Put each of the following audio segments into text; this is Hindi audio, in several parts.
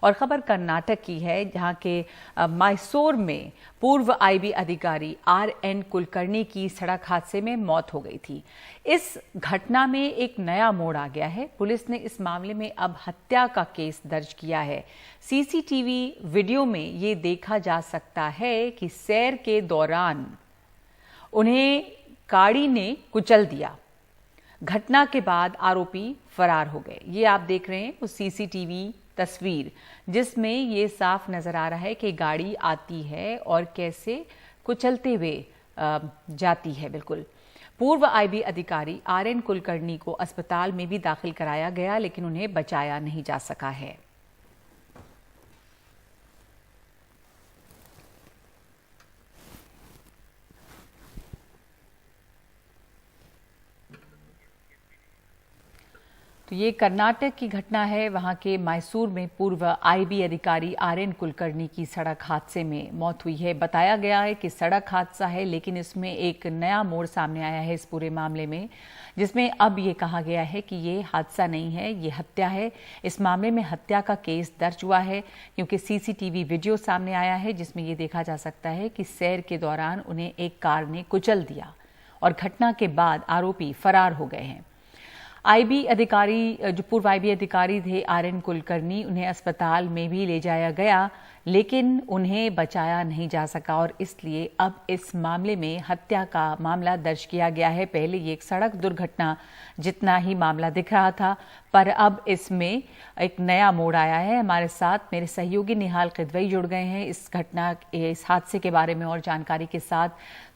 और खबर कर्नाटक की है, जहां के मैसूर में पूर्व आईबी अधिकारी RN कुलकर्णी की सड़क हादसे में मौत हो गई थी। इस घटना में एक नया मोड़ आ गया है। पुलिस ने इस मामले में अब हत्या का केस दर्ज किया है। सीसीटीवी वीडियो में ये देखा जा सकता है कि सैर के दौरान उन्हें गाड़ी ने कुचल दिया। घटना के बाद आरोपी फरार हो गए। ये आप देख रहे हैं उस सीसीटीवी तस्वीर, जिसमें ये साफ नजर आ रहा है कि गाड़ी आती है और कैसे कुचलते हुए जाती है। बिल्कुल पूर्व आईबी अधिकारी RN कुलकर्णी को अस्पताल में भी दाखिल कराया गया, लेकिन उन्हें बचाया नहीं जा सका है। तो ये कर्नाटक की घटना है। वहां के मैसूर में पूर्व आईबी अधिकारी RN कुलकर्णी की सड़क हादसे में मौत हुई है। बताया गया है कि सड़क हादसा है, लेकिन इसमें एक नया मोड़ सामने आया है इस पूरे मामले में, जिसमें अब ये कहा गया है कि ये हादसा नहीं है, ये हत्या है। इस मामले में हत्या का केस दर्ज हुआ है, क्योंकि सीसीटीवी वीडियो सामने आया है जिसमें ये देखा जा सकता है कि सैर के दौरान उन्हें एक कार ने कुचल दिया और घटना के बाद आरोपी फरार हो गए हैं। आईबी अधिकारी, जो पूर्व आईबी अधिकारी थे RN कुलकर्णी, उन्हें अस्पताल में भी ले जाया गया, लेकिन उन्हें बचाया नहीं जा सका और इसलिए अब इस मामले में हत्या का मामला दर्ज किया गया है। पहले ये एक सड़क दुर्घटना जितना ही मामला दिख रहा था, पर अब इसमें एक नया मोड़ आया है। हमारे साथ मेरे सहयोगी निहाल किदवई जुड़ गए हैं इस घटना, इस हादसे के बारे में और जानकारी के साथ।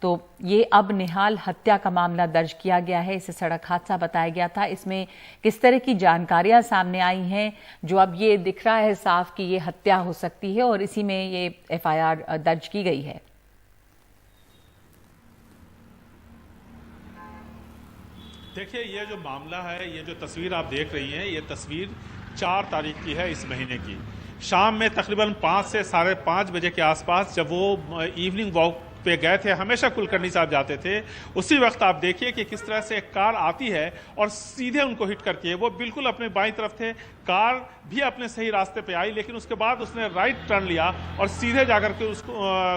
तो ये अब निहाल, हत्या का मामला दर्ज किया गया है, इसे सड़क हादसा बताया गया था। इसमें किस तरह की जानकारियां सामने आई हैं जो अब ये दिख रहा है साफ कि ये हत्या हो सकती है और इसी में ये FIR दर्ज की गई है? देखिए, ये जो मामला है, ये जो तस्वीर आप देख रही हैं, ये तस्वीर 4 तारीख की है इस महीने की। शाम में तकरीबन 5 से 5:30 बजे के आसपास जब वो इवनिंग वॉक पे गए थे, हमेशा कुलकर्णी साहब जाते थे, उसी वक्त आप देखिए कि किस तरह से एक कार आती है और सीधे उनको हिट करती है। वो बिल्कुल अपने बाईं तरफ थे, कार भी अपने सही रास्ते पे आई, लेकिन उसके बाद उसने राइट टर्न लिया और सीधे जाकर के उसको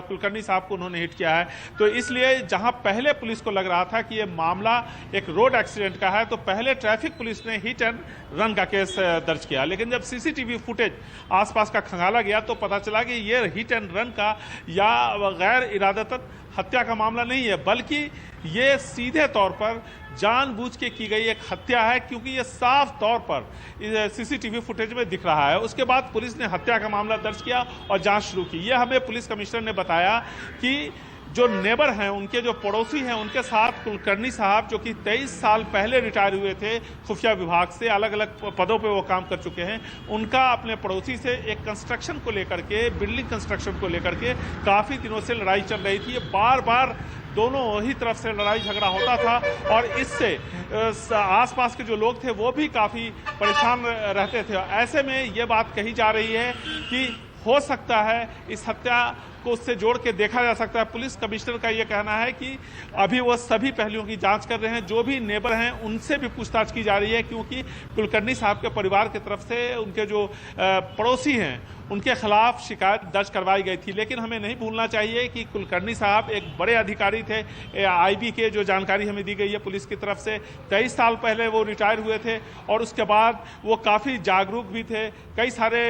कुलकर्णी साहब को उन्होंने हिट किया है। तो इसलिए जहां पहले पुलिस को लग रहा था कि ये मामला एक रोड एक्सीडेंट का है, तो पहले ट्रैफिक पुलिस ने हिट एंड रन का केस दर्ज किया। लेकिन जब सीसीटीवी फुटेज आसपास का खंगाला गया तो पता चला कि ये हिट एंड रन का या गैर इरादतन हत्या का मामला नहीं है, बल्कि ये सीधे तौर पर जानबूझ के की गई एक हत्या है, क्योंकि ये साफ तौर पर सीसीटीवी फुटेज में दिख रहा है। उसके बाद पुलिस ने हत्या का मामला दर्ज किया और जांच शुरू की। यह हमें पुलिस कमिश्नर ने बताया कि जो नेबर हैं, उनके जो पड़ोसी हैं, उनके साथ कुलकर्णी साहब, जो कि 23 साल पहले रिटायर हुए थे खुफिया विभाग से, अलग अलग पदों पे वो काम कर चुके हैं, उनका अपने पड़ोसी से एक कंस्ट्रक्शन को लेकर के, बिल्डिंग कंस्ट्रक्शन को लेकर के काफ़ी दिनों से लड़ाई चल रही थी। बार बार दोनों ही तरफ से लड़ाई झगड़ा होता था और इससे आसपास के जो लोग थे वो भी काफ़ी परेशान रहते थे। ऐसे में ये बात कही जा रही है कि हो सकता है इस हत्या को उससे जोड़ के देखा जा सकता है। पुलिस कमिश्नर का ये कहना है कि अभी वो सभी पहलुओं की जांच कर रहे हैं। जो भी नेबर हैं उनसे भी पूछताछ की जा रही है, क्योंकि कुलकर्णी साहब के परिवार की तरफ से उनके जो पड़ोसी हैं उनके खिलाफ शिकायत दर्ज करवाई गई थी। लेकिन हमें नहीं भूलना चाहिए कि कुलकर्णी साहब एक बड़े अधिकारी थे आईबी के, जो जानकारी हमें दी गई है पुलिस की तरफ से। 23 साल पहले वो रिटायर हुए थे और उसके बाद वो काफ़ी जागरूक भी थे। कई सारे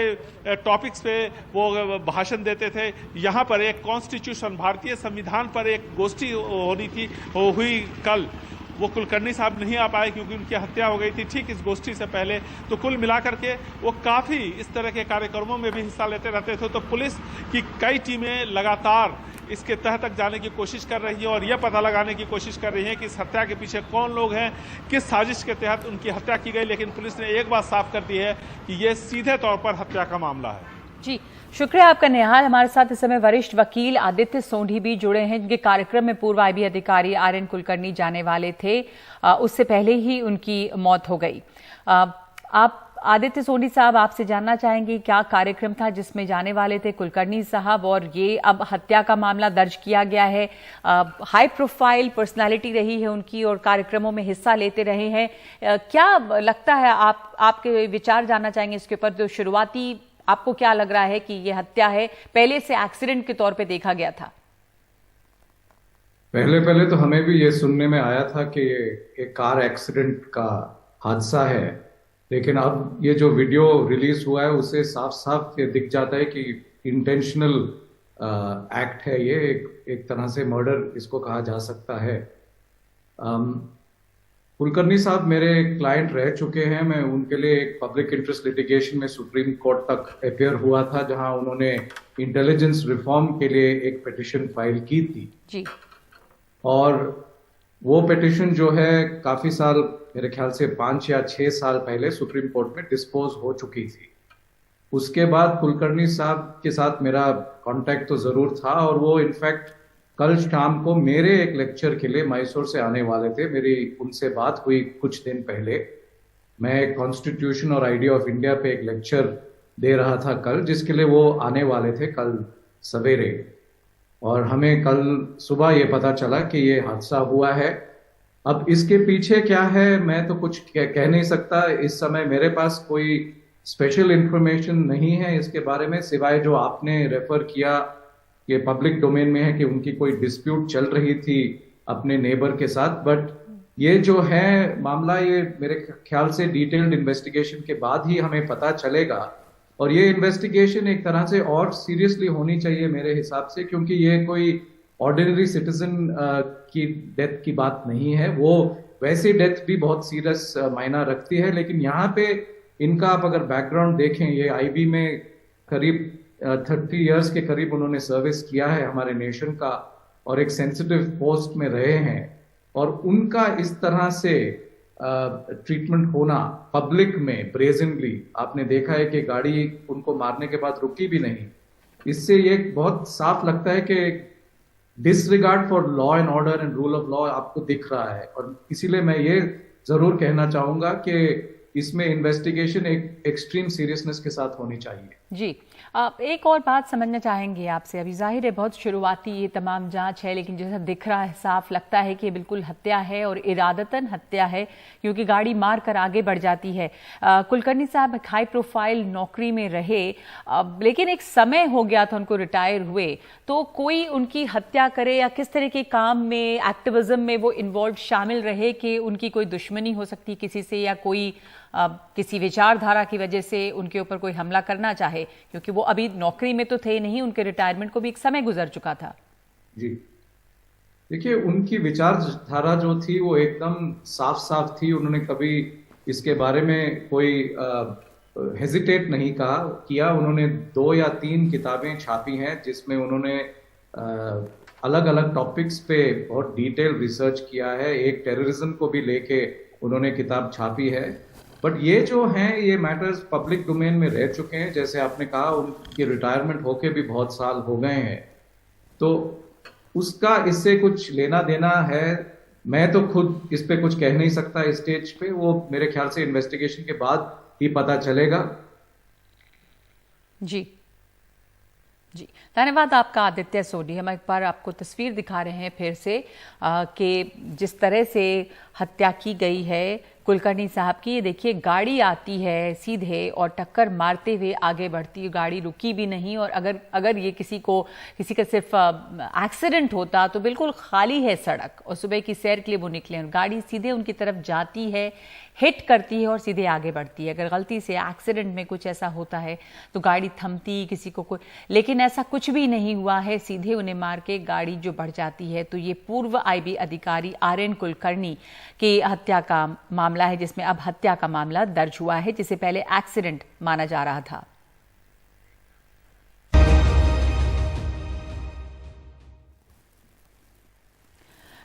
टॉपिक्स पे वो भाषण देते थे। यहाँ पर एक कॉन्स्टिट्यूशन, भारतीय संविधान पर एक गोष्ठी होनी थी, हुई कल। वो कुलकर्णी साहब नहीं आ पाए क्योंकि उनकी हत्या हो गई थी ठीक इस गोष्ठी से पहले। तो कुल मिलाकर के वो काफ़ी इस तरह के कार्यक्रमों में भी हिस्सा लेते रहते थे। तो पुलिस की कई टीमें लगातार इसके तह तक जाने की कोशिश कर रही है और यह पता लगाने की कोशिश कर रही है कि इस हत्या के पीछे कौन लोग हैं, किस साजिश के तहत उनकी हत्या की गई। लेकिन पुलिस ने एक बात साफ कर दी है कि यह सीधे तौर पर हत्या का मामला है। जी, शुक्रिया आपका निहाल। हमारे साथ इस समय वरिष्ठ वकील आदित्य सोंढी भी जुड़े हैं, जिनके कार्यक्रम में पूर्व आईबी अधिकारी RN कुलकर्णी जाने वाले थे। उससे पहले ही उनकी मौत हो गई। आप आदित्य सोंढी साहब, आपसे जानना चाहेंगे क्या कार्यक्रम था जिसमें जाने वाले थे कुलकर्णी साहब, और ये अब हत्या का मामला दर्ज किया गया है। हाई प्रोफाइल पर्सनालिटी रही है उनकी और कार्यक्रमों में हिस्सा लेते रहे हैं। क्या लगता है, आपके विचार जानना चाहेंगे इसके ऊपर। जो शुरुआती आपको क्या लग रहा है कि ये हत्या है, पहले से एक्सीडेंट के तौर पे देखा गया था? पहले तो हमें भी ये सुनने में आया था कि ये एक कार एक्सीडेंट का हादसा है, लेकिन अब ये जो वीडियो रिलीज हुआ है उससे साफ साफ ये दिख जाता है कि इंटेंशनल एक्ट है। ये एक तरह से मर्डर इसको कहा जा सकता है। कुलकर्णी साहब मेरे क्लाइंट रह चुके हैं। मैं उनके लिए एक पब्लिक इंटरेस्ट लिटिगेशन में सुप्रीम कोर्ट तक अपेयर हुआ था, जहां उन्होंने इंटेलिजेंस रिफॉर्म के लिए एक पिटिशन फाइल की थी जी। और वो पिटिशन जो है काफी साल, मेरे ख्याल से 5 या 6 साल पहले सुप्रीम कोर्ट में डिस्पोज हो चुकी थी। उसके बाद कुलकर्णी साहब के साथ मेरा कांटेक्ट तो जरूर था और वो इनफैक्ट कल शाम को मेरे एक लेक्चर के लिए मैसूर से आने वाले थे। मेरी उनसे बात हुई कुछ दिन पहले। मैं कॉन्स्टिट्यूशन और आइडिया ऑफ इंडिया पे एक लेक्चर दे रहा था कल, जिसके लिए वो आने वाले थे कल सवेरे, और हमें कल सुबह ये पता चला कि ये हादसा हुआ है। अब इसके पीछे क्या है मैं तो कुछ कह नहीं सकता। इस समय मेरे पास कोई स्पेशल इंफॉर्मेशन नहीं है इसके बारे में, सिवाय जो आपने रेफर किया कि पब्लिक डोमेन में है कि उनकी कोई डिस्प्यूट चल रही थी अपने नेबर के साथ। बट ये जो है मामला, ये मेरे ख्याल से डिटेल्ड इन्वेस्टिगेशन के बाद ही हमें पता चलेगा। और ये इन्वेस्टिगेशन एक तरह से और सीरियसली होनी चाहिए मेरे हिसाब से, क्योंकि ये कोई ऑर्डिनरी सिटीजन की डेथ की बात नहीं है। वो वैसी डेथ भी बहुत सीरियस मायना रखती है, लेकिन यहाँ पे इनका आप अगर बैकग्राउंड देखें, ये आईबी में करीब 30 इयर्स के करीब उन्होंने सर्विस किया है हमारे नेशन का, और एक सेंसिटिव पोस्ट में रहे हैं, और उनका इस तरह से ट्रीटमेंट होना पब्लिक में ब्रेजनली, आपने देखा है कि गाड़ी उनको मारने के बाद रुकी भी नहीं। इससे ये बहुत साफ लगता है कि disregard for law and order and rule of law आपको दिख रहा है। और इसीलिए मैं ये जरूर कहना चाहूंगा कि इसमें इन्वेस्टिगेशन एक एक्सट्रीम सीरियसनेस के साथ होनी चाहिए। जी, एक और बात समझना चाहेंगे आपसे। अभी जाहिर है बहुत शुरुआती ये तमाम जांच है, लेकिन जैसा दिख रहा है, साफ लगता है कि बिल्कुल हत्या है और इरादतन हत्या है, क्योंकि गाड़ी मार कर आगे बढ़ जाती है। कुलकर्णी साहब हाई प्रोफाइल नौकरी में रहे, लेकिन एक समय हो गया था उनको रिटायर हुए, तो कोई उनकी हत्या करे या किस तरह के काम में, एक्टिविज्म में वो इन्वॉल्व शामिल रहे कि उनकी कोई दुश्मनी हो सकती किसी से, या कोई किसी विचारधारा की वजह से उनके ऊपर कोई हमला करना चाहे, क्योंकि वो अभी नौकरी में तो थे नहीं, उनके रिटायरमेंट को भी एक समय गुजर चुका था। जी देखिए, उनकी विचारधारा जो थी वो एकदम साफ साफ थी। उन्होंने कभी इसके बारे में कोई हेजिटेट नहीं किया। उन्होंने 2 या 3 किताबें छापी हैं जिसमें उन्होंने अलग अलग टॉपिक्स पे बहुत डिटेल रिसर्च किया है। एक टेररिज्म को भी लेके उन्होंने किताब छापी है। बट ये जो हैं, ये मैटर्स पब्लिक डोमेन में रह चुके हैं। जैसे आपने कहा, उनकी रिटायरमेंट होके भी बहुत साल हो गए हैं, तो उसका इससे कुछ लेना देना है। मैं तो खुद इस पे कुछ कह नहीं सकता इस स्टेज पे। वो मेरे ख्याल से इन्वेस्टिगेशन के बाद ही पता चलेगा। जी जी, धन्यवाद आपका आदित्य सोडी। हम एक बार आपको तस्वीर दिखा रहे हैं फिर से कि जिस तरह से हत्या की गई है कुलकर्णी साहब की। ये देखिए, गाड़ी आती है सीधे और टक्कर मारते हुए आगे बढ़ती है, गाड़ी रुकी भी नहीं। और अगर ये किसी का सिर्फ एक्सीडेंट होता तो बिल्कुल खाली है सड़क, और सुबह की सैर के लिए वो निकले और गाड़ी सीधे उनकी तरफ जाती है, हिट करती है और सीधे आगे बढ़ती है। अगर गलती से एक्सीडेंट में कुछ ऐसा होता है तो गाड़ी थमती किसी को कोई, लेकिन ऐसा कुछ भी नहीं हुआ है। सीधे उन्हें मार के गाड़ी जो बढ़ जाती है। तो ये पूर्व आईबी अधिकारी आरएन कुलकर्णी की हत्या का मामला है, जिसमें अब हत्या का मामला दर्ज हुआ है, जिसे पहले एक्सीडेंट माना जा रहा था।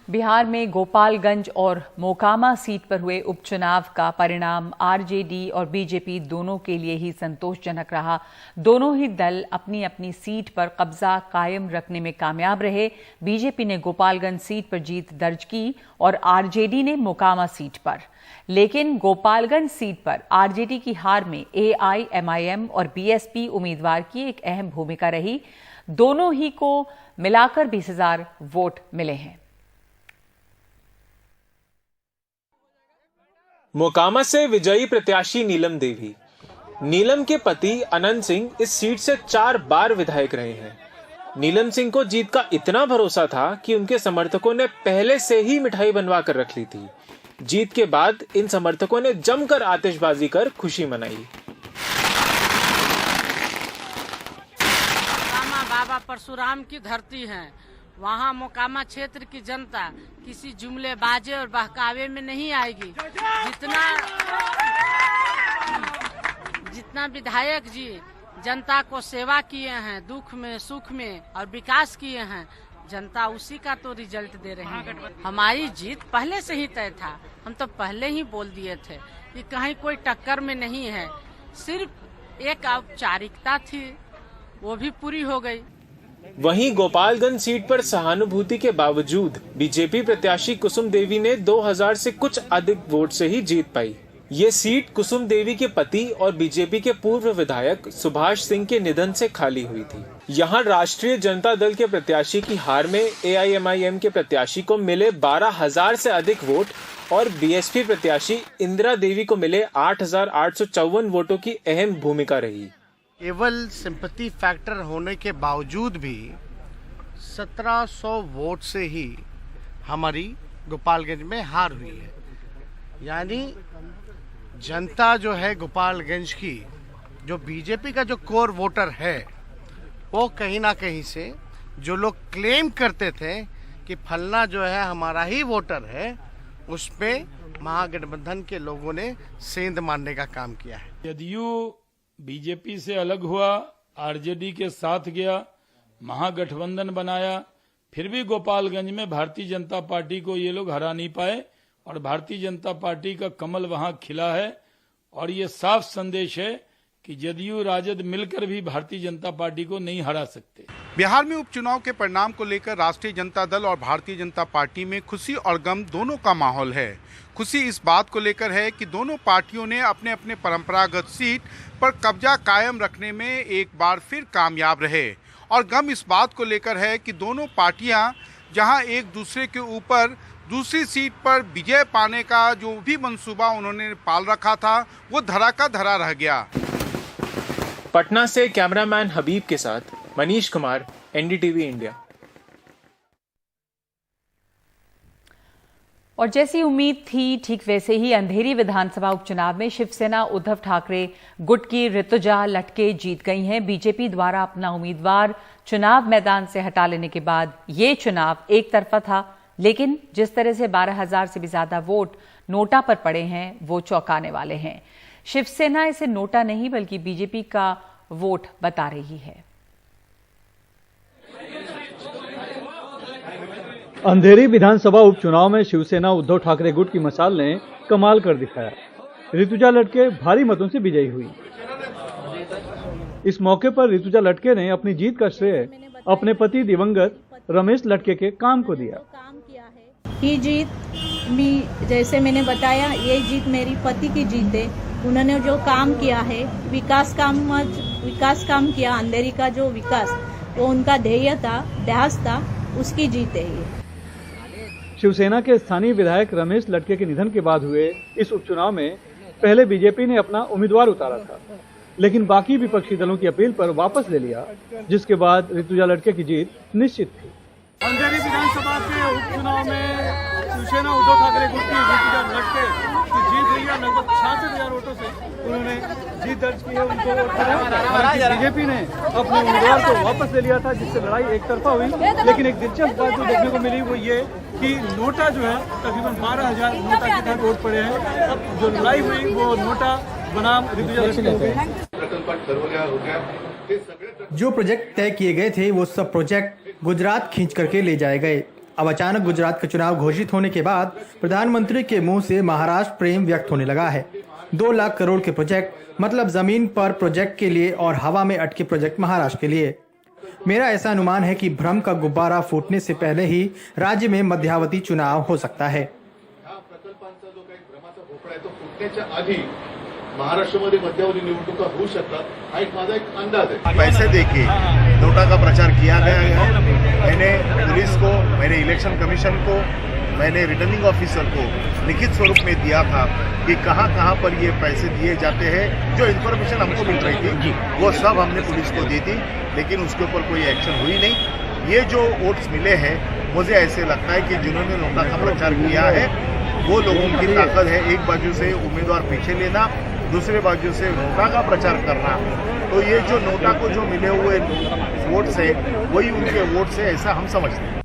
बिहार में गोपालगंज और मोकामा सीट पर हुए उपचुनाव का परिणाम आरजेडी और बीजेपी दोनों के लिए ही संतोषजनक रहा। दोनों ही दल अपनी अपनी सीट पर कब्जा कायम रखने में कामयाब रहे। बीजेपी ने गोपालगंज सीट पर जीत दर्ज की और आरजेडी ने मोकामा सीट पर। लेकिन गोपालगंज सीट पर आरजेडी की हार में एआईएमआईएम और बीएसपी उम्मीदवार की एक अहम भूमिका रही। दोनों ही को मिलाकर 20,000 वोट मिले हैं। मोकामा से विजयी प्रत्याशी नीलम देवी, नीलम के पति अनंत सिंह इस सीट से 4 बार विधायक रहे हैं। नीलम सिंह को जीत का इतना भरोसा था कि उनके समर्थकों ने पहले से ही मिठाई बनवा कर रख ली थी। जीत के बाद इन समर्थकों ने जमकर आतिशबाजी कर खुशी मनाई। बाबा परशुराम की धरती है, वहाँ मोकामा क्षेत्र की जनता किसी जुमलेबाजी और बहकावे में नहीं आएगी। जितना विधायक जी जनता को सेवा किए हैं, दुख में सुख में और विकास किए हैं, जनता उसी का तो रिजल्ट दे रहे हैं। हमारी जीत पहले से ही तय था, हम तो पहले ही बोल दिए थे कि कहीं कोई टक्कर में नहीं है, सिर्फ एक औपचारिकता थी, वो भी पूरी हो गई। वहीं गोपालगंज सीट पर सहानुभूति के बावजूद बीजेपी प्रत्याशी कुसुम देवी ने 2000 से कुछ अधिक वोट से ही जीत पाई। ये सीट कुसुम देवी के पति और बीजेपी के पूर्व विधायक सुभाष सिंह के निधन से खाली हुई थी। यहाँ राष्ट्रीय जनता दल के प्रत्याशी की हार में AIMIM के प्रत्याशी को मिले 12,000 से अधिक वोट और BSP प्रत्याशी इंदिरा देवी को मिले 8,854 वोटों की अहम भूमिका रही। केवल सिंपैथी फैक्टर होने के बावजूद भी 1700 वोट से ही हमारी गोपालगंज में हार हुई है। यानी जनता जो है गोपालगंज की, जो बीजेपी का जो कोर वोटर है, वो कहीं ना कहीं से जो लोग क्लेम करते थे कि फलना जो है हमारा ही वोटर है, उस पे महागठबंधन के लोगों ने सेंध मारने का काम किया है। जदयू बीजेपी से अलग हुआ, आरजेडी के साथ गया, महागठबंधन बनाया, फिर भी गोपालगंज में भारतीय जनता पार्टी को ये लोग हरा नहीं पाए और भारतीय जनता पार्टी का कमल वहां खिला है। और ये साफ संदेश है कि जदयू राजद मिलकर भी भारतीय जनता पार्टी को नहीं हरा सकते। बिहार में उपचुनाव के परिणाम को लेकर राष्ट्रीय जनता दल और भारतीय जनता पार्टी में खुशी और गम दोनों का माहौल है। खुशी इस बात को लेकर है कि दोनों पार्टियों ने अपने अपने परंपरागत सीट पर कब्जा कायम रखने में एक बार फिर कामयाब रहे, और गम इस बात को लेकर है कि दोनों पार्टियां जहां एक दूसरे के ऊपर दूसरी सीट पर विजय पाने का जो भी मंसूबा उन्होंने पाल रखा था, वो धरा का धरा रह गया। पटना से कैमरामैन हबीब के साथ मनीष कुमार, NDTV इंडिया। और जैसी उम्मीद थी ठीक वैसे ही अंधेरी विधानसभा उपचुनाव में शिवसेना उद्धव ठाकरे गुट की ऋतुजा लटके जीत गई हैं। बीजेपी द्वारा अपना उम्मीदवार चुनाव मैदान से हटा लेने के बाद ये चुनाव एक तरफा था, लेकिन जिस तरह से 12,000 से भी ज्यादा वोट नोटा पर पड़े हैं वो चौंकाने वाले हैं। शिवसेना इसे नोटा नहीं बल्कि बीजेपी का वोट बता रही है। अंधेरी विधानसभा उपचुनाव में शिवसेना उद्धव ठाकरे गुट की मशाल ने कमाल कर दिखाया। ऋतुजा लटके भारी मतों से विजयी हुई। इस मौके पर ऋतुजा लटके ने अपनी जीत का श्रेय अपने पति दिवंगत रमेश लटके के काम को दिया। ये जीत जैसे मैंने बताया, ये जीत मेरी पति की जीत है। उन्होंने जो काम किया है, विकास काम किया, अंधेरी का जो विकास, वो उनका ध्येय था, ध्यास था, उसकी जीत है ये। शिवसेना के स्थानीय विधायक रमेश लटके के निधन के बाद हुए इस उपचुनाव में पहले बीजेपी ने अपना उम्मीदवार उतारा था, लेकिन बाकी विपक्षी दलों की अपील पर वापस ले लिया, जिसके बाद ऋतुजा लटके की जीत निश्चित थी। अंधेरी विधानसभा के उपचुनाव में शिवसेना उद्धव ठाकरे गुट की ऋतुजा लटके की जीत हुई है। लगभग 66,000 वोटों से उन्होंने जीत दर्ज की है। उनको बीजेपी ने अपने उम्मीदवार को वापस ले लिया था, जिससे लड़ाई एक तरफा हुई। लेकिन एक दिलचस्प बात जो देखने को मिली वो ये कि नोटा जो है तकरीबन 12,000 नोटा के तहत वोट पड़े हैं। अब जो लड़ाई हुई वो नोटा बनाम ऋतुजा लटके हो गई। जो प्रोजेक्ट तय किए गए थे वो सब प्रोजेक्ट गुजरात खींच करके ले जाए गए। अब अचानक गुजरात का चुनाव घोषित होने के बाद प्रधानमंत्री के मुंह से महाराष्ट्र प्रेम व्यक्त होने लगा है। 2 लाख करोड़ के प्रोजेक्ट मतलब जमीन पर प्रोजेक्ट के लिए और हवा में अटके प्रोजेक्ट महाराष्ट्र के लिए। मेरा ऐसा अनुमान है कि भ्रम का गुब्बारा फूटने से पहले ही राज्य में मध्यावधि चुनाव हो सकता है। महाराष्ट्रामध्ये मध्यावधी निवडणुका होऊ शकतात, हा एक माझा एक अंदाज है। पैसे देके नोटा का प्रचार किया गया है। मैंने पुलिस को, मैंने इलेक्शन कमीशन को मैंने रिटर्निंग ऑफिसर को लिखित स्वरूप में दिया था कि कहाँ कहाँ पर ये पैसे दिए जाते हैं। जो इन्फॉर्मेशन हमको मिल रही थी वो सब हमने पुलिस को दी थी, लेकिन उसके ऊपर कोई एक्शन हुई नहीं। ये जो वोट्स मिले हैं, मुझे ऐसे लगता है कि जिन्होंने नोटा का प्रचार किया है वो लोगों की ताकत है। एक बाजू से उम्मीदवार पीछे लेना, दूसरे बाजू से नोटा का प्रचार करना। तो ये जो नोटा को जो मिले हुए वोट्स है वही उनके वोट्स है, ऐसा हम समझते हैं।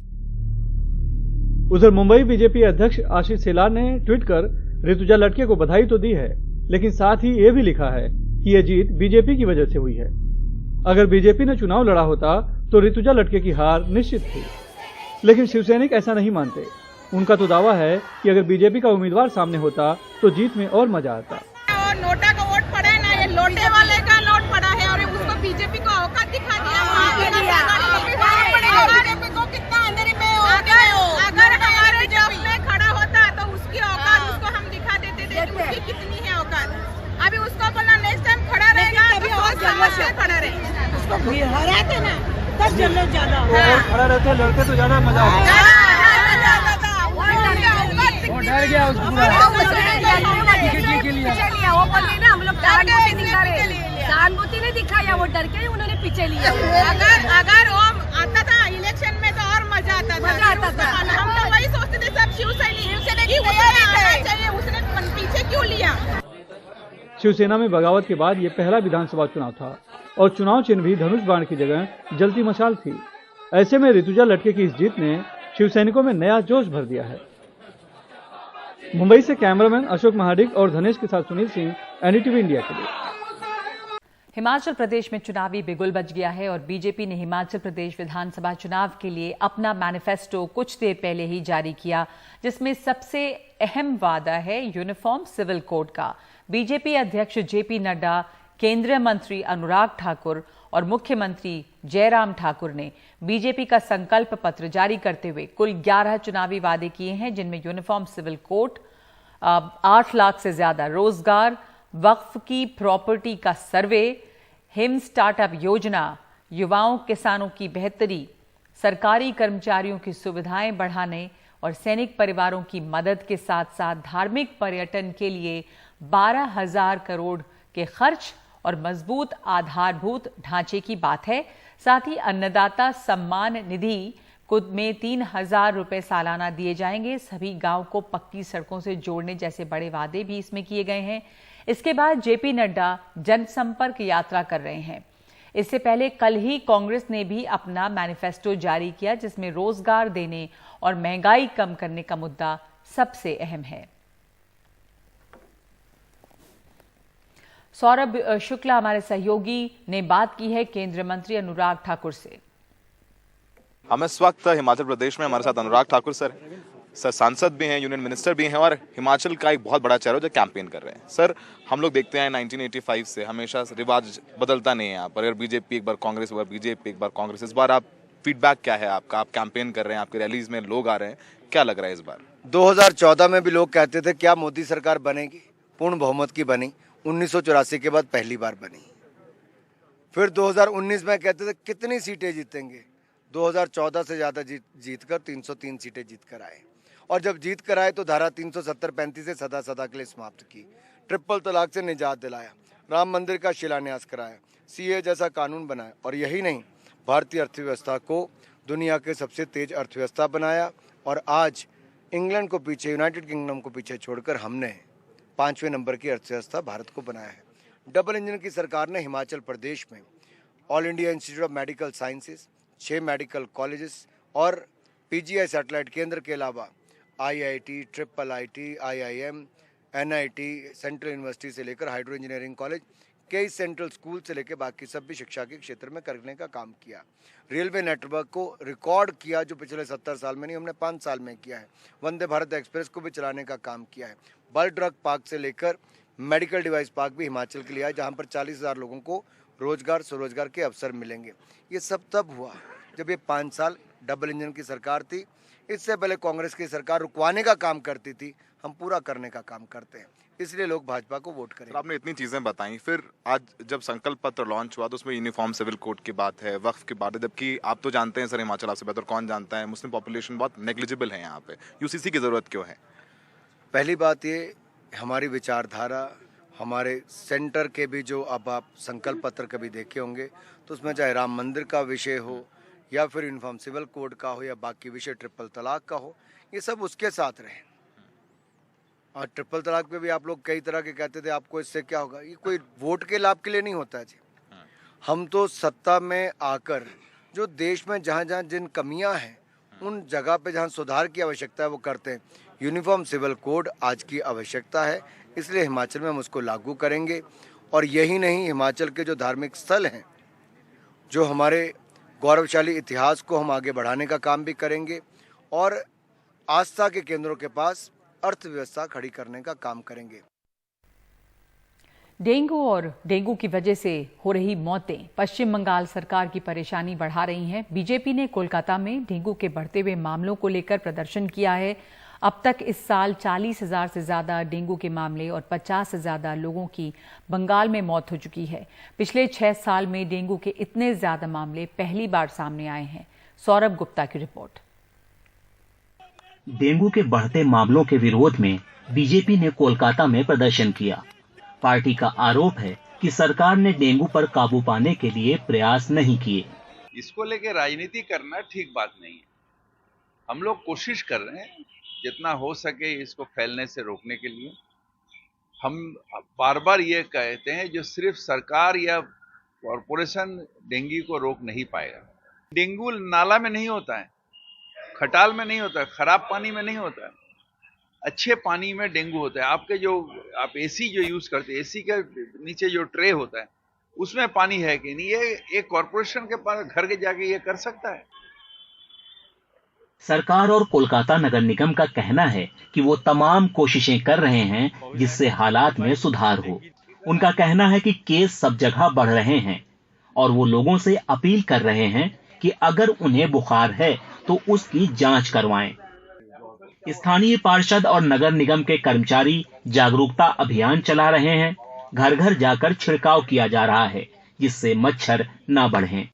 उधर मुंबई बीजेपी अध्यक्ष आशीष शेलार ने ट्वीट कर ऋतुजा लटके को बधाई तो दी है, लेकिन साथ ही ये भी लिखा है कि यह जीत बीजेपी की वजह से हुई है। अगर बीजेपी ने चुनाव लड़ा होता तो ऋतुजा लटके की हार निश्चित थी, लेकिन शिवसैनिक ऐसा नहीं मानते। उनका तो दावा है कि अगर बीजेपी का उम्मीदवार सामने होता तो जीत में और मजा आता। और नोटा का वोट पड़ा है ना, ये लोटे वाले का नोट पड़ा है और उसको बीजेपी को औकात दिखा दिया। अगर हमारे जॉब में खड़ा होता तो उसकी औकात उसको हम दिखा देते थे कि उसकी कितनी है औकात। अभी उसको बोला नेक्स्ट टाइम खड़ा रहेगा तो बहुत समझ से खड़ा रहेगा। उसको हराते ना तब जल्द ज्यादा खड़ा रहते लड़के तो ज्यादा मजा आता। डर गया उसको वो बोलते ना हम लोग सहानुभूति दिखा रहे, सहानुभूति नहीं दिखाया, वो डर के ही उन्होंने पीछे लिया। अगर वो आता था इलेक्शन में तो और मजा आता था। हम तो वही सोचते थे सब शिवसैनिक उसने पीछे क्यों लिया। शिवसेना में बगावत के बाद ये पहला विधानसभा चुनाव था और चुनाव चिन्ह भी धनुष बाण की जगह जलती मशाल थी। ऐसे में ऋतुजा लटके की इस जीत ने शिवसैनिकों में नया जोश भर दिया है। मुंबई से कैमरामैन अशोक महाडिक और धनेश के साथ सुनील सिंह, एनडीटीवी इंडिया के लिए। हिमाचल प्रदेश में चुनावी बिगुल बज गया है और बीजेपी ने हिमाचल प्रदेश विधानसभा चुनाव के लिए अपना मैनिफेस्टो कुछ देर पहले ही जारी किया, जिसमें सबसे अहम वादा है यूनिफॉर्म सिविल कोड का। बीजेपी अध्यक्ष जेपी नड्डा, केंद्रीय मंत्री अनुराग ठाकुर और मुख्यमंत्री जयराम ठाकुर ने बीजेपी का संकल्प पत्र जारी करते हुए कुल 11 चुनावी वादे किए हैं, जिनमें यूनिफॉर्म सिविल कोड, 8 लाख से ज्यादा रोजगार, वक्फ की प्रॉपर्टी का सर्वे, हिम स्टार्टअप योजना, युवाओं किसानों की बेहतरी, सरकारी कर्मचारियों की सुविधाएं बढ़ाने और सैनिक परिवारों की मदद के साथ साथ धार्मिक पर्यटन के लिए 12,000 करोड़ के खर्च और मजबूत आधारभूत ढांचे की बात है। साथ ही अन्नदाता सम्मान निधि में 3,000 रुपए सालाना दिए जाएंगे। सभी गांव को पक्की सड़कों से जोड़ने जैसे बड़े वादे भी इसमें किए गए हैं। इसके बाद जेपी नड्डा जनसंपर्क यात्रा कर रहे हैं। इससे पहले कल ही कांग्रेस ने भी अपना मैनिफेस्टो जारी किया, जिसमें रोजगार देने और महंगाई कम करने का मुद्दा सबसे अहम है। सौरभ शुक्ला हमारे सहयोगी ने बात की है केंद्रीय मंत्री अनुराग ठाकुर से। हम इस वक्त हिमाचल प्रदेश में, हमारे साथ अनुराग ठाकुर सर सांसद भी हैं, यूनियन मिनिस्टर भी हैं और हिमाचल का एक बहुत बड़ा चेहरा जो कैंपेन कर रहे हैं। सर, हम लोग देखते हैं 1985 से हमेशा रिवाज बदलता नहीं है यहाँ पर। अगर बीजेपी एक बार कांग्रेस, एक बार बीजेपी, एक बार कांग्रेस। इस बार आप फीडबैक क्या है आपका? आप कैंपेन कर रहे हैं, आपकी रैलीज में लोग आ रहे हैं, क्या लग रहा है इस बार? 2014 में भी लोग कहते थे क्या मोदी सरकार बनेगी, पूर्ण बहुमत की बनी, 1984 के बाद पहली बार बनी। फिर 2019 में कहते थे कितनी सीटें जीतेंगे, 2014 से ज्यादा जीत कर 303 सीटें जीत कर आए। और जब जीत कर आए तो धारा 370-35 से सदा सदा के लिए समाप्त की, ट्रिपल तलाक से निजात दिलाया, राम मंदिर का शिलान्यास कराया, सीए जैसा कानून बनाया और यही नहीं, भारतीय अर्थव्यवस्था को दुनिया के सबसे तेज अर्थव्यवस्था बनाया। और आज इंग्लैंड को पीछे, यूनाइटेड किंगडम को पीछे छोड़कर हमने 5वें नंबर की अर्थव्यवस्था भारत को बनाया है। डबल इंजन की सरकार ने हिमाचल प्रदेश में all India institute of medical sciences, 6 medical colleges और पीजीआई सैटेलाइट केंद्र के अलावा IIT, IIIT, IIM, NIT, central university से लेकर हाइड्रो इंजीनियरिंग कॉलेज, कई सेंट्रल स्कूल से लेकर बाकी सब भी शिक्षा के क्षेत्र में करने का काम किया। रेलवे नेटवर्क को रिकॉर्ड किया जो पिछले 70 साल में नहीं, हमने 5 साल में किया है। वंदे भारत एक्सप्रेस को भी चलाने का काम किया है। बल्क ड्रग पार्क से लेकर मेडिकल डिवाइस पार्क भी हिमाचल के लिए है, जहाँ पर 40,000 लोगों को रोजगार, स्वरोजगार के अवसर मिलेंगे। ये सब तब हुआ जब ये 5 साल डबल इंजन की सरकार थी। इससे पहले कांग्रेस की सरकार रुकवाने का काम करती थी, हम पूरा करने का काम करते हैं। इसलिए लोग भाजपा को वोट करेंगे। आपने इतनी चीजें बताई, फिर आज जब संकल्प पत्र लॉन्च हुआ तो उसमें यूनिफॉर्म सिविल कोड की बात है, वक्फ की बात है, जबकि आप तो जानते हैं सर, हिमाचल आपसे बेहतर कौन जानता है, मुस्लिम पॉपुलेशन बहुत नेग्लिजिबल है यहाँ पे, यूसीसी की जरूरत क्यों है? पहली बात ये, हमारी विचारधारा, हमारे सेंटर के भी जो अब आप संकल्प पत्र कभी देखे होंगे तो उसमें चाहे राम मंदिर का विषय हो या फिर यूनिफॉर्म सिविल कोड का हो या बाकी विषय ट्रिपल तलाक का हो, ये सब उसके साथ रहे। और ट्रिपल तलाक पे भी आप लोग कई तरह के कहते थे आपको इससे क्या होगा, ये कोई वोट के लाभ के लिए नहीं होता है जी। हम तो सत्ता में आकर जो देश में जहाँ जहाँ जिन कमियाँ हैं उन जगह पे जहाँ सुधार की आवश्यकता है वो करते हैं। यूनिफॉर्म सिविल कोड आज की आवश्यकता है, इसलिए हिमाचल में हम उसको लागू करेंगे। और यही नहीं, हिमाचल के जो धार्मिक स्थल हैं, जो हमारे गौरवशाली इतिहास को हम आगे बढ़ाने का काम भी करेंगे और आस्था के केंद्रों के पास अर्थव्यवस्था खड़ी करने का काम करेंगे। डेंगू और डेंगू की वजह से हो रही मौतें पश्चिम बंगाल सरकार की परेशानी बढ़ा रही हैं। बीजेपी ने कोलकाता में डेंगू के बढ़ते हुए मामलों को लेकर प्रदर्शन किया है। अब तक इस साल 40,000 से ज्यादा डेंगू के मामले और 50 से ज्यादा लोगों की बंगाल में मौत हो चुकी है। पिछले 6 साल में डेंगू के इतने ज्यादा मामले पहली बार सामने आए हैं। सौरभ गुप्ता की रिपोर्ट। डेंगू के बढ़ते मामलों के विरोध में बीजेपी ने कोलकाता में प्रदर्शन किया। पार्टी का आरोप है कि सरकार ने डेंगू पर काबू पाने के लिए प्रयास नहीं किए। इसको लेके राजनीति करना ठीक बात नहीं है। हम लोग कोशिश कर रहे हैं जितना हो सके इसको फैलने से रोकने के लिए। हम बार बार ये कहते हैं जो सिर्फ सरकार या कॉरपोरेशन डेंगू को रोक नहीं पाएगा। डेंगू नाला में नहीं होता है, खटाल में नहीं होता है, खराब पानी में नहीं होता है, अच्छे पानी में डेंगू होता है। आपके जो आप एसी जो यूज करते हैं, एसी के नीचे जो ट्रे होता है उसमें पानी है कि नहीं, ये एक कॉरपोरेशन के पास घर के जाके ये कर सकता है। सरकार और कोलकाता नगर निगम का कहना है कि वो तमाम कोशिशें कर रहे हैं जिससे हालात में सुधार हो। उनका कहना है कि केस सब जगह बढ़ रहे हैं और वो लोगों से अपील कर रहे हैं कि अगर उन्हें बुखार है तो उसकी जांच करवाएं। स्थानीय पार्षद और नगर निगम के कर्मचारी जागरूकता अभियान चला रहे हैं। घर घर जाकर छिड़काव किया जा रहा है जिससे मच्छर न बढ़ें।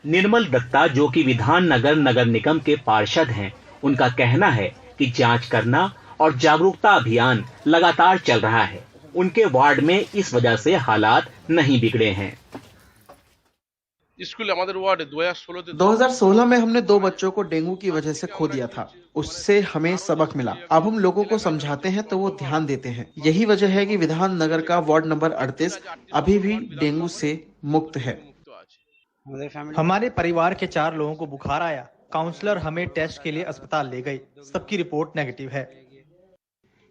निर्मल दत्ता, जो कि विधान नगर नगर निगम के पार्षद हैं, उनका कहना है कि जांच करना और जागरूकता अभियान लगातार चल रहा है। उनके वार्ड में इस वजह से हालात नहीं बिगड़े हैं। 2016 में हमने 2 बच्चों को डेंगू की वजह से खो दिया था। उससे हमें सबक मिला। अब हम लोगों को समझाते हैं तो वो ध्यान देते हैं। यही वजह है कि विधान नगर का वार्ड नंबर 38 अभी भी डेंगू से मुक्त है। हमारे परिवार के 4 लोगों को बुखार आया। काउंसलर हमें टेस्ट के लिए अस्पताल ले गई। सबकी रिपोर्ट नेगेटिव है।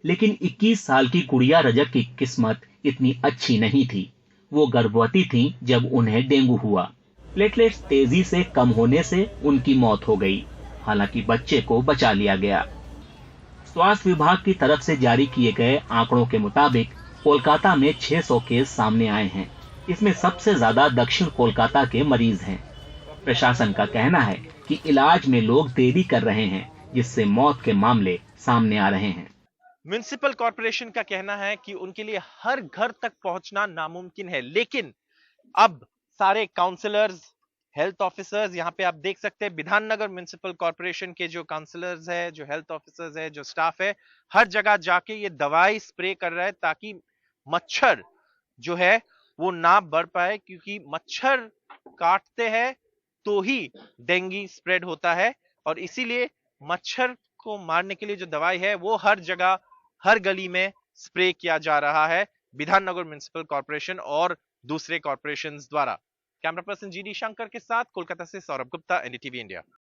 लेकिन 21 साल की गुड़िया रजक की किस्मत इतनी अच्छी नहीं थी। वो गर्भवती थी जब उन्हें डेंगू हुआ। प्लेटलेट्स तेजी से कम होने से उनकी मौत हो गई। हालांकि बच्चे को बचा लिया गया। स्वास्थ्य विभाग की तरफ से जारी किए गए आंकड़ों के मुताबिक कोलकाता में 600 केस सामने आए हैं। इसमें सबसे ज्यादा दक्षिण कोलकाता के मरीज हैं। प्रशासन का कहना है कि इलाज में लोग देरी कर रहे हैं जिससे मौत के मामले सामने आ रहे हैं। म्युनिसिपल कॉर्पोरेशन का कहना है कि उनके लिए हर घर तक पहुंचना नामुमकिन है, लेकिन अब सारे काउंसलर्स, हेल्थ ऑफिसर्स, यहाँ पे आप देख सकते हैं विधाननगर म्युनिसिपल कॉर्पोरेशन के जो काउंसलर्स है, जो हेल्थ ऑफिसर्स है, जो स्टाफ है, हर जगह जाके ये दवाई स्प्रे कर रहा है ताकि मच्छर जो है वो ना बढ़ पाए, क्योंकि मच्छर काटते हैं तो ही डेंगू स्प्रेड होता है। और इसीलिए मच्छर को मारने के लिए जो दवाई है वो हर जगह, हर गली में स्प्रे किया जा रहा है विधाननगर म्युनिसिपल कॉर्पोरेशन और दूसरे कॉर्पोरेशंस द्वारा। कैमरा पर्सन जीडी शंकर के साथ कोलकाता से सौरभ गुप्ता, एनडीटीवी इंडिया।